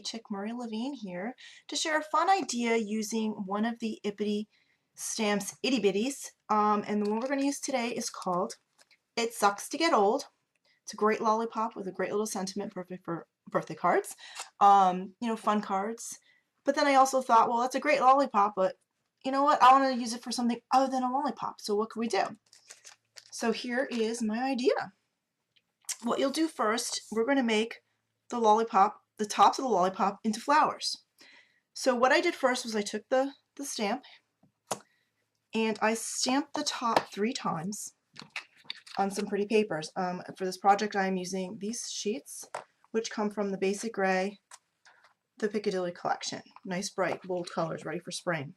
Chick Marie Levine here to share a fun idea using one of the ippity stamps, itty bitties. And the one we're going to use today is called It Sucks to Get Old. It's a great lollipop with a great little sentiment, perfect for birthday cards, fun cards. But then I also thought, well, that's a great lollipop, but you know what? I want to use it for something other than a lollipop. So what can we do? So here is my idea. What you'll do first, we're going to make the lollipop, the tops of the lollipop, into flowers. So what I did first was I took the stamp and I stamped the top 3 times on some pretty papers. For this project I am using these sheets, which come from the Basic Gray, the PIcadilly collection. Nice bright bold colors ready for spring.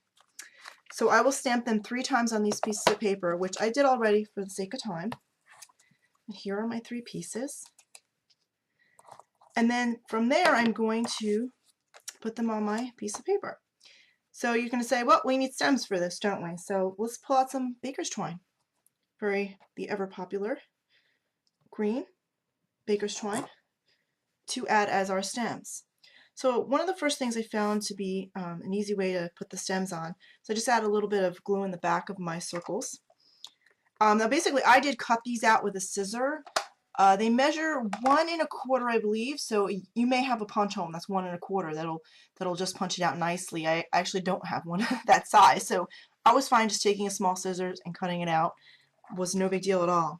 So I will stamp them 3 times on these pieces of paper, which I did already for the sake of time. Here are my 3 pieces. And then from there I'm going to put them on my piece of paper. So you're going to say, well, we need stems for this, don't we? So let's pull out some baker's twine. The ever popular green baker's twine to add as our stems. So one of the first things I found to be an easy way to put the stems on, so I just add a little bit of glue in the back of my circles. Now basically I did cut these out with a scissor. They measure 1 1/4, I believe, so you may have a punch hole that's 1 1/4 that'll just punch it out nicely. I actually don't have one that size, so I was fine just taking a small scissors and cutting it out. It was no big deal at all.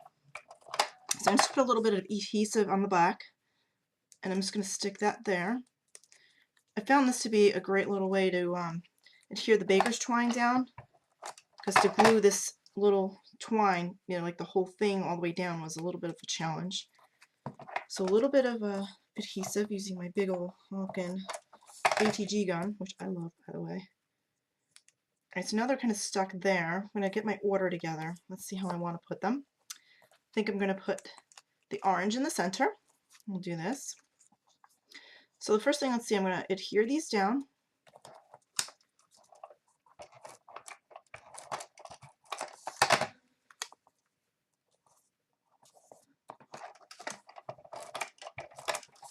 So I'm just put a little bit of adhesive on the back, and I'm just going to stick that there. I found this to be a great little way to adhere the baker's twine down, because to glue this little twine, like the whole thing all the way down, was a little bit of a challenge. So a little bit of adhesive using my big old honkin' ATG gun, which I love, by the way. Alright, so now they're kind of stuck there. I'm going to get my order together. Let's see how I want to put them. I think I'm going to put the orange in the center. We'll do this. So the first thing, let's see, I'm going to adhere these down.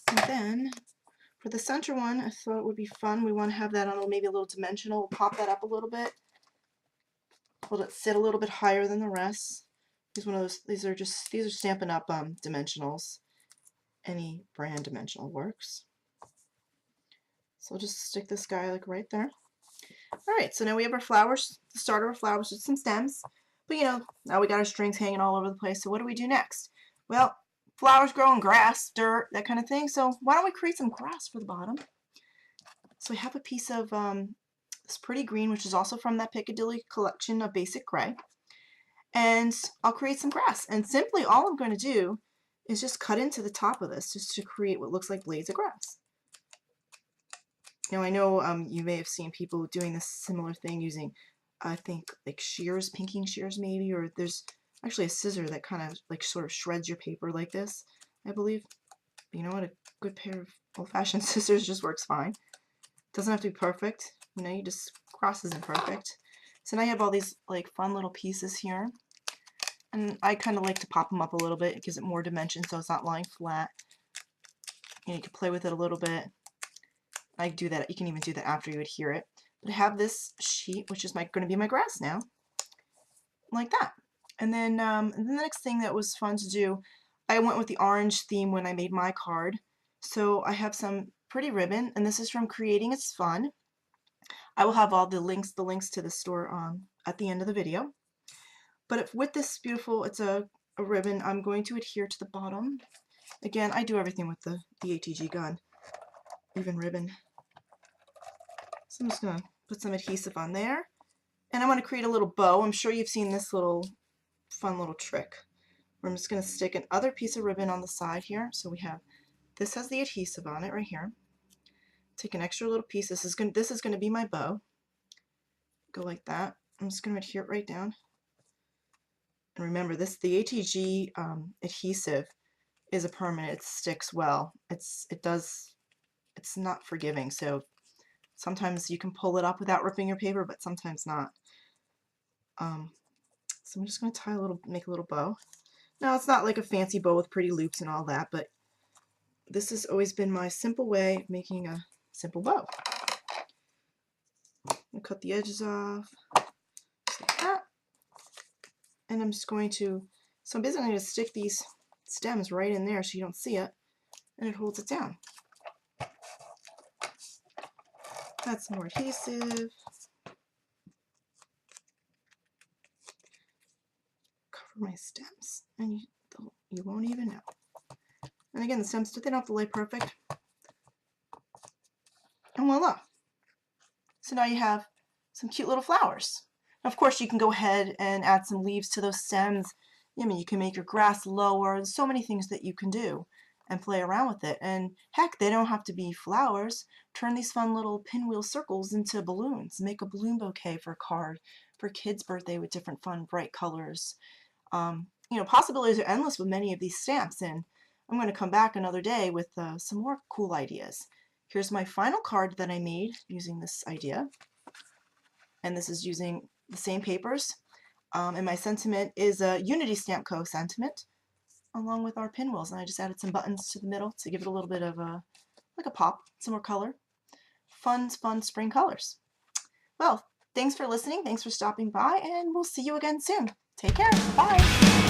And then for the center one, I thought it would be fun. We want to have that on maybe a little dimensional. We'll pop that up a little bit. Hold it sit a little bit higher than the rest. These are Stampin' Up! Dimensionals. Any brand dimensional works. So I'll just stick this guy like right there. Alright, so now we have our flowers, the start of our flowers with some stems. But now we got our strings hanging all over the place, so what do we do next? Well, flowers grow in grass, dirt, that kind of thing, so why don't we create some grass for the bottom? So I have a piece of this pretty green, which is also from that PIcadilly collection of Basic Gray. And I'll create some grass. And simply all I'm going to do is just cut into the top of this just to create what looks like blades of grass. Now I know you may have seen people doing this similar thing using, I think, like shears, pinking shears maybe, or there's actually a scissor that kind of like sort of shreds your paper like this, I believe. But you know what, a good pair of old-fashioned scissors just works fine. Doesn't have to be perfect, you just, cross isn't perfect. So now you have all these like fun little pieces here, and I kind of like to pop them up a little bit. It gives it more dimension so it's not lying flat. You can play with it a little bit. I do that. You can even do that after you adhere it. But I have this sheet, which is going to be my grass now, like that. And then the next thing that was fun to do, I went with the orange theme when I made my card. So I have some pretty ribbon, and this is from Creating It's Fun. I will have all the links to the store at the end of the video. But with this beautiful, it's a ribbon, I'm going to adhere to the bottom. Again, I do everything with the ATG gun, even ribbon. So I'm just going to put some adhesive on there. And I want to create a little bow. I'm sure you've seen this fun little trick, where I'm just going to stick another piece of ribbon on the side here. So we have, this has the adhesive on it right here. Take an extra little piece. This is going to be my bow. Go like that. I'm just going to adhere it right down. And remember, the ATG adhesive is a permanent. It sticks well. It's not forgiving, so sometimes you can pull it up without ripping your paper, but sometimes not. So I'm just going to make a little bow. Now it's not like a fancy bow with pretty loops and all that, but this has always been my simple way of making a simple bow. I'll cut the edges off, just like that. And I'm just going to, so I'm basically going to stick these stems right in there so you don't see it, and it holds it down. Add some more adhesive. Cover my stems, and you won't even know. And again, the stems, they don't have to lay perfect. And voila! So now you have some cute little flowers. Of course, you can go ahead and add some leaves to those stems. I mean, you can make your grass lower. There's so many things that you can do and play around with it. And heck, they don't have to be flowers. Turn these fun little pinwheel circles into balloons. Make a balloon bouquet for a card for a kid's birthday with different fun, bright colors. You know, possibilities are endless with many of these stamps, and I'm going to come back another day with some more cool ideas. Here's my final card that I made using this idea, and this is using the same papers, and my sentiment is a Unity Stamp Co. sentiment along with our pinwheels, and I just added some buttons to the middle to give it a little bit of like a pop, some more color. Fun spring colors. Well, thanks for listening, thanks for stopping by, and we'll see you again soon. Take care. Bye.